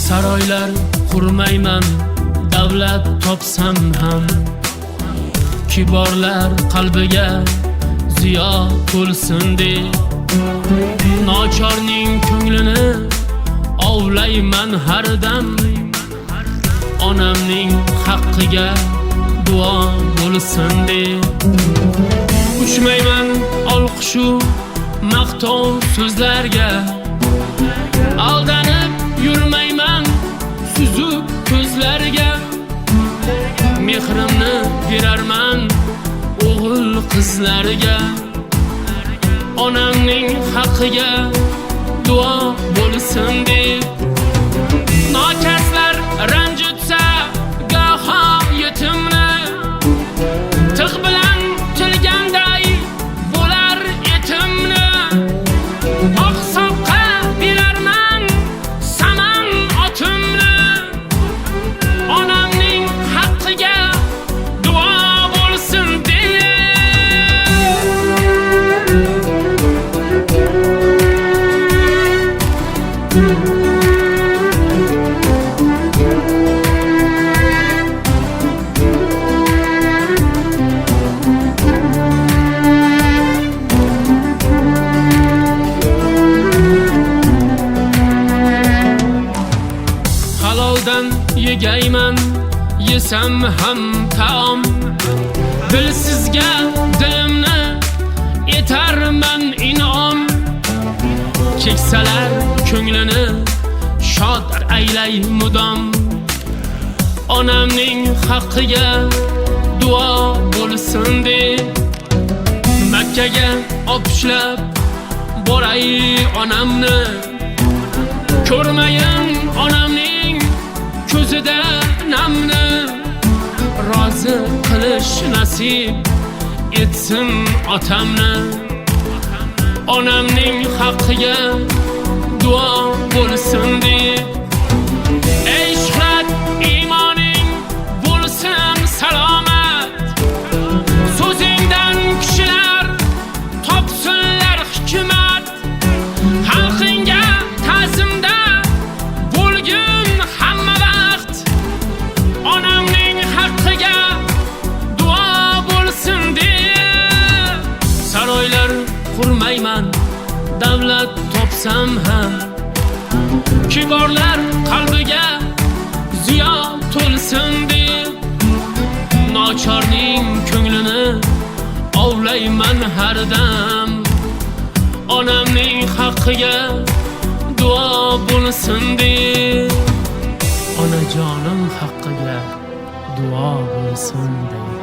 Saroylar qurmayman, davlat topsam ham, kiborlar qalbiga ziyo to'lsin deb, nochorning ko'nglini ovlayman har dam, onamning haqqiga duo bo'lsin deb. Uchmayman olqishu maqtov so'zlarga, aldanib yurmayman suzuk ko'zlarga. Mehrimni berarman o'g'il qizlarga, onamning haqqiga duo bo'lsin deb. Nokaslar ranjitsa goho yetimni, tig' bilan tilganday bo'lar etimni. Oqsoqqa berarman saman otimni, onamning haqqiga duo bo'lsin deb. Haloldan yegayman, yesam ham taom, dilsizga dilimni etarman inom. Keksalar ko'nglini shod aylay mudom, onamning haqqiga duo bo'lsin deb. Makkaga opushlab boray onamni, ko'rmayin onamning ko'zida namni. Rozi qilish nasib etsin otamni, onamning haqqiga duo bo'lsin deb. Ey shuhrat imoning bo'lsin salomat, so'zingdan kishilar topsinlar hikmat. Xalqingga ta'zimda bo'lgin hamma vaqt, onamning haqqiga duo bo'lsin deb. Saroylar qurmayman, davlat topsam ham, kiborlar qalbiga ziyo to'lsin deb. Nochorning ko'nglini ovlayman har dam, onamning haqqiga duo bo'lsin deb. Onajonim haqqiga duo bo'lsin deb.